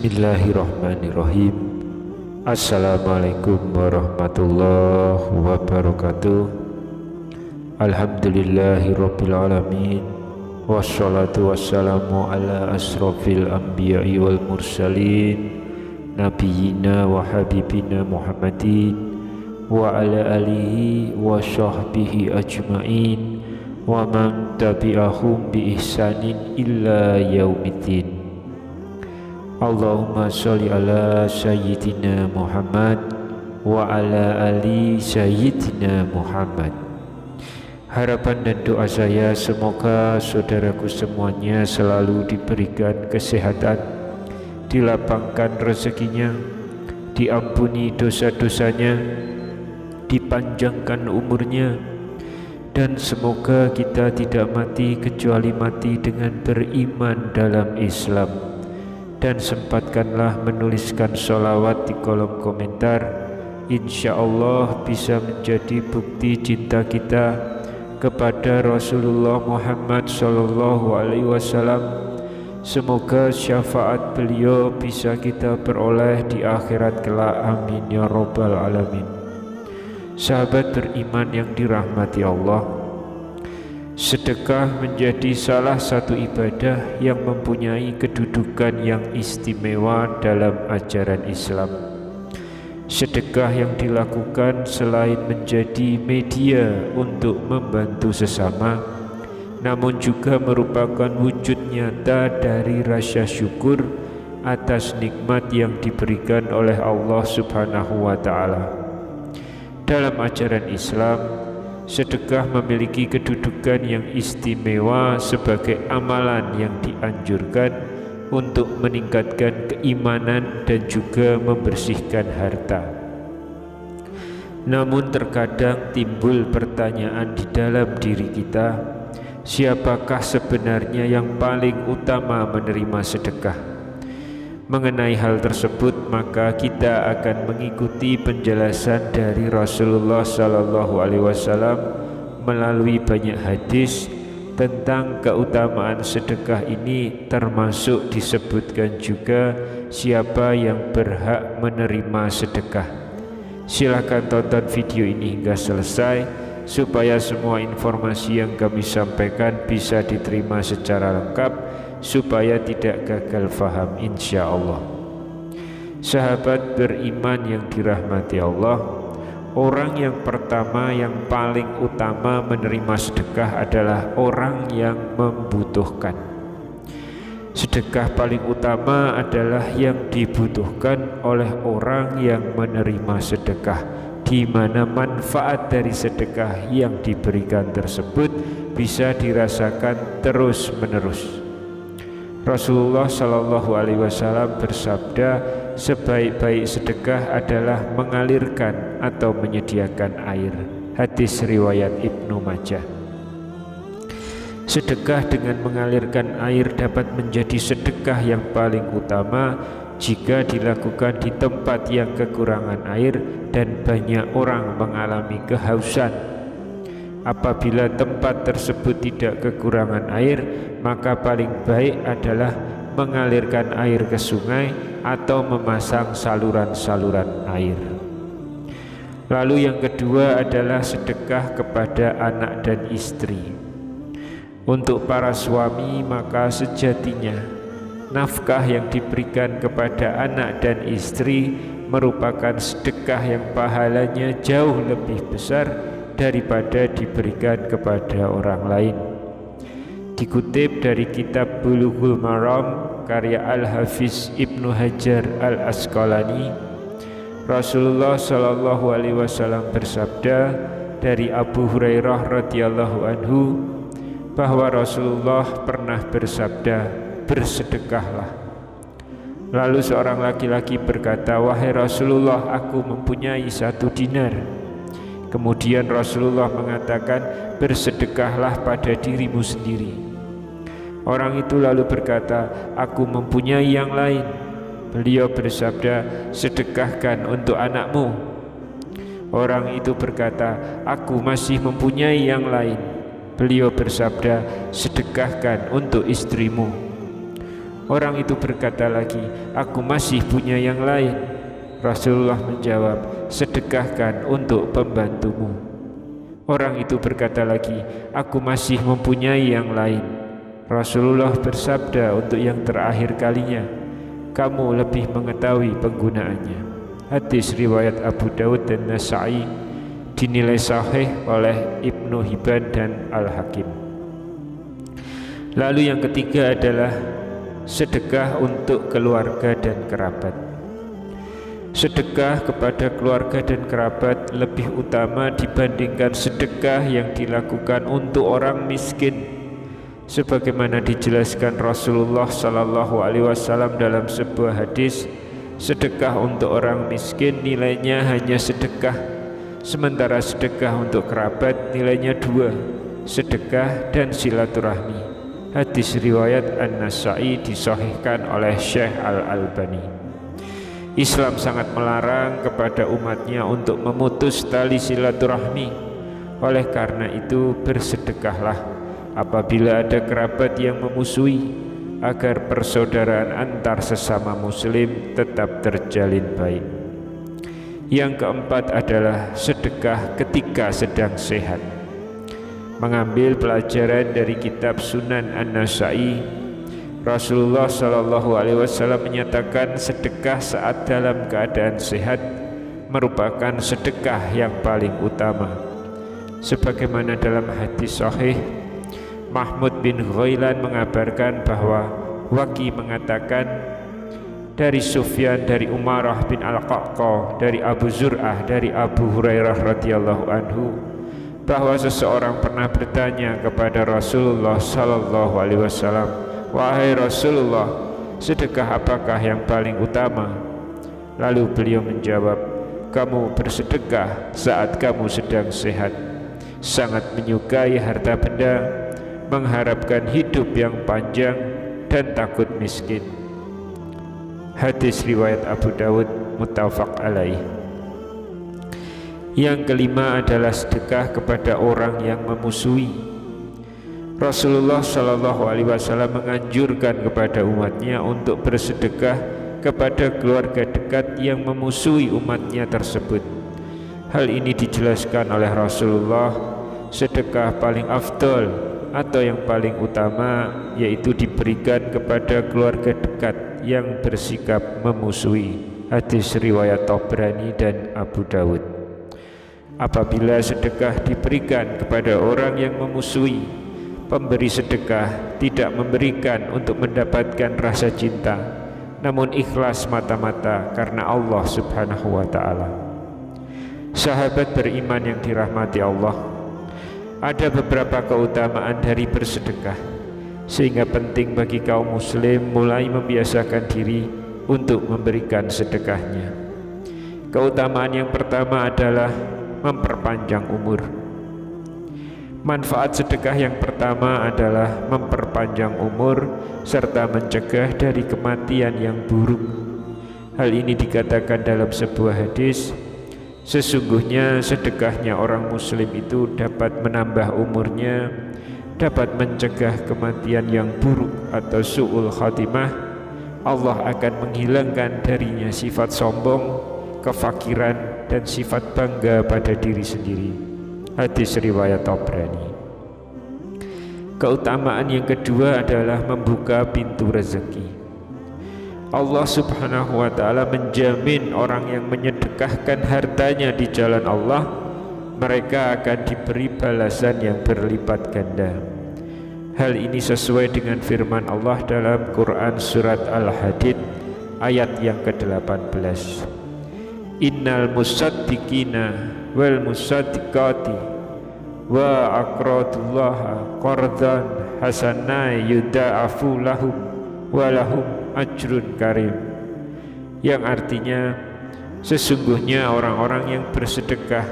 Bismillahirrahmanirrahim. Assalamualaikum warahmatullahi wabarakatuh. Alhamdulillahirabbil alamin. Wassalatu wassalamu ala asrofil anbiya'i wal mursalin nabiyina wa habibina Muhammadin wa ala alihi wa sahbihi ajma'in wa man tabi'ahum bi ihsanin illa yaumiddin. Allahumma sholli ala sayyidina Muhammad wa ala ali sayyidina Muhammad. Harapan dan doa saya semoga saudaraku semuanya selalu diberikan kesehatan, dilapangkan rezekinya, diampuni dosa-dosanya, dipanjangkan umurnya, dan semoga kita tidak mati kecuali mati dengan beriman dalam Islam. Dan sempatkanlah menuliskan sholawat di kolom komentar. Insya Allah bisa menjadi bukti cinta kita kepada Rasulullah Muhammad SAW. Semoga syafaat beliau bisa kita peroleh di akhirat kelak. Amin ya rabbal alamin. Sahabat beriman yang dirahmati Allah, sedekah menjadi salah satu ibadah yang mempunyai kedudukan yang istimewa dalam ajaran Islam. Sedekah yang dilakukan selain menjadi media untuk membantu sesama, namun juga merupakan wujud nyata dari rasa syukur atas nikmat yang diberikan oleh Allah Subhanahu wa ta'ala. Dalam ajaran Islam, sedekah memiliki kedudukan yang istimewa sebagai amalan yang dianjurkan untuk meningkatkan keimanan dan juga membersihkan harta. Namun terkadang timbul pertanyaan di dalam diri kita, siapakah sebenarnya yang paling utama menerima sedekah? Mengenai hal tersebut, maka kita akan mengikuti penjelasan dari Rasulullah SAW melalui banyak hadis tentang keutamaan sedekah ini, termasuk disebutkan juga siapa yang berhak menerima sedekah. Silakan tonton video ini hingga selesai supaya semua informasi yang kami sampaikan bisa diterima secara lengkap, supaya tidak gagal faham insya Allah. Sahabat beriman yang dirahmati Allah, orang yang pertama yang paling utama menerima sedekah adalah orang yang membutuhkan. Sedekah paling utama adalah yang dibutuhkan oleh orang yang menerima sedekah, di mana manfaat dari sedekah yang diberikan tersebut bisa dirasakan terus-menerus. Rasulullah SAW bersabda, sebaik-baik sedekah adalah mengalirkan atau menyediakan air. Hadis riwayat Ibnu Majah. Sedekah dengan mengalirkan air dapat menjadi sedekah yang paling utama jika dilakukan di tempat yang kekurangan air dan banyak orang mengalami kehausan. Apabila tempat tersebut tidak kekurangan air, maka paling baik adalah mengalirkan air ke sungai atau memasang saluran-saluran air. Lalu yang kedua adalah sedekah kepada anak dan istri. Untuk para suami, maka sejatinya nafkah yang diberikan kepada anak dan istri merupakan sedekah yang pahalanya jauh lebih besar daripada diberikan kepada orang lain. Dikutip dari kitab Bulughul Maram karya Al-Hafiz Ibnu Hajar Al-Asqalani, Rasulullah SAW bersabda dari Abu Hurairah radhiyallahu anhu bahwa Rasulullah pernah bersabda, bersedekahlah. Lalu seorang laki-laki berkata, wahai Rasulullah, aku mempunyai 1 dinar. Kemudian Rasulullah mengatakan, bersedekahlah pada dirimu sendiri. Orang itu lalu berkata, aku mempunyai yang lain. Beliau bersabda, sedekahkan untuk anakmu. Orang itu berkata, aku masih mempunyai yang lain. Beliau bersabda, sedekahkan untuk istrimu. Orang itu berkata lagi, aku masih punya yang lain. Rasulullah menjawab, sedekahkan untuk pembantumu. Orang itu berkata lagi, aku masih mempunyai yang lain. Rasulullah bersabda untuk yang terakhir kalinya, kamu lebih mengetahui penggunaannya. Hadis riwayat Abu Dawud dan Nasa'i, dinilai sahih oleh Ibnu Hibban dan Al-Hakim. Lalu yang ketiga adalah sedekah untuk keluarga dan kerabat. Sedekah kepada keluarga dan kerabat lebih utama dibandingkan sedekah yang dilakukan untuk orang miskin, sebagaimana dijelaskan Rasulullah SAW dalam sebuah hadis, sedekah untuk orang miskin nilainya hanya sedekah, sementara sedekah untuk kerabat nilainya 2, sedekah dan silaturahmi. Hadis riwayat An-Nasa'i disahihkan oleh Syekh Al-Albani. Islam sangat melarang kepada umatnya untuk memutus tali silaturahmi. Oleh karena itu, bersedekahlah apabila ada kerabat yang memusuhi, agar persaudaraan antar sesama muslim tetap terjalin baik. Yang keempat adalah sedekah ketika sedang sehat. Mengambil pelajaran dari kitab Sunan An-Nasa'i, Rasulullah SAW menyatakan sedekah saat dalam keadaan sehat merupakan sedekah yang paling utama. Sebagaimana dalam hadis sahih, Mahmud bin Ghailan mengabarkan bahwa Waki mengatakan dari Sufyan, dari Umarah bin Al-Qaqqa, dari Abu Zur'ah, dari Abu Hurairah radhiyallahu anhu, bahwa seseorang pernah bertanya kepada Rasulullah SAW, wahai Rasulullah, sedekah apakah yang paling utama? Lalu beliau menjawab, kamu bersedekah saat kamu sedang sehat, sangat menyukai harta benda, mengharapkan hidup yang panjang, dan takut miskin. Hadis riwayat Abu Dawud, muttafaq alaih. Yang kelima adalah sedekah kepada orang yang memusuhi. Rasulullah SAW menganjurkan kepada umatnya untuk bersedekah kepada keluarga dekat yang memusuhi umatnya tersebut. Hal ini dijelaskan oleh Rasulullah, sedekah paling afdol atau yang paling utama yaitu diberikan kepada keluarga dekat yang bersikap memusuhi. Hadis riwayat Tabrani dan Abu Dawud. Apabila sedekah diberikan kepada orang yang memusuhi, pemberi sedekah tidak memberikan untuk mendapatkan rasa cinta, namun ikhlas mata-mata karena Allah Subhanahu wa ta'ala. Sahabat beriman yang dirahmati Allah, ada beberapa keutamaan dari bersedekah, sehingga penting bagi kaum muslim mulai membiasakan diri untuk memberikan sedekahnya. Keutamaan yang pertama adalah memperpanjang umur. Manfaat sedekah yang pertama adalah memperpanjang umur serta mencegah dari kematian yang buruk. Hal ini dikatakan dalam sebuah hadis, sesungguhnya sedekahnya orang muslim itu dapat menambah umurnya, dapat mencegah kematian yang buruk atau su'ul khatimah. Allah akan menghilangkan darinya sifat sombong, kefakiran, dan sifat bangga pada diri sendiri. Hadis riwayat Tabrani. Keutamaan yang kedua adalah membuka pintu rezeki. Allah Subhanahu wa ta'ala menjamin orang yang menyedekahkan hartanya di jalan Allah, mereka akan diberi balasan yang berlipat ganda. Hal ini sesuai dengan firman Allah dalam Quran surat Al-Hadid ayat yang ke-18. Innal musaddiqina wal musaddiqati wa aqradullaha qardan hasana yuda'afu lahum wa lahum ajrun karim, yang artinya sesungguhnya orang-orang yang bersedekah,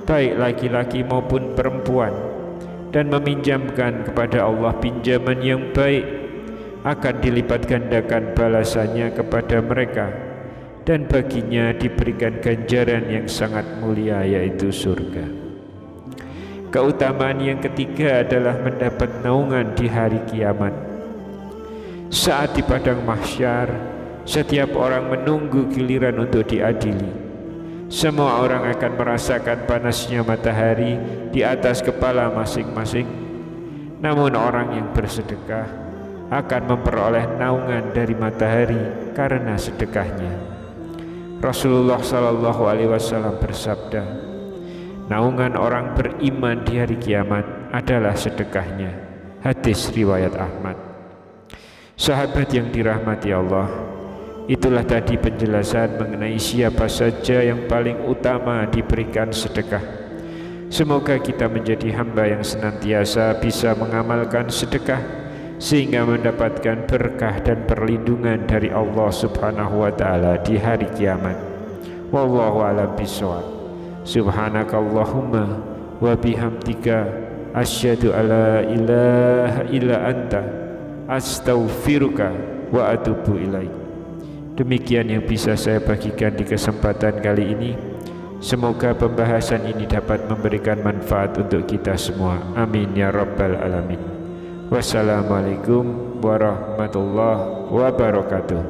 baik laki-laki maupun perempuan, dan meminjamkan kepada Allah pinjaman yang baik, akan dilipat gandakan balasannya kepada mereka, dan baginya diberikan ganjaran yang sangat mulia, yaitu surga. Keutamaan yang ketiga adalah mendapat naungan di hari kiamat. Saat di padang mahsyar, setiap orang menunggu giliran untuk diadili. Semua orang akan merasakan panasnya matahari di atas kepala masing-masing. Namun orang yang bersedekah akan memperoleh naungan dari matahari karena sedekahnya. Rasulullah SAW bersabda, naungan orang beriman di hari kiamat adalah sedekahnya. Hadis riwayat Ahmad. Sahabat yang dirahmati Allah, itulah tadi penjelasan mengenai siapa saja yang paling utama diberikan sedekah. Semoga kita menjadi hamba yang senantiasa bisa mengamalkan sedekah sehingga mendapatkan berkah dan perlindungan dari Allah Subhanahu wa taala di hari kiamat. Wallahu a'lam bishawab. Subhanakallahumma wa bihamdika asyhadu alla ilaha illa anta astaghfiruka wa atubu ilaik. Demikian yang bisa saya bagikan di kesempatan kali ini. Semoga pembahasan ini dapat memberikan manfaat untuk kita semua. Amin ya rabbal alamin. Wassalamualaikum warahmatullahi wabarakatuh.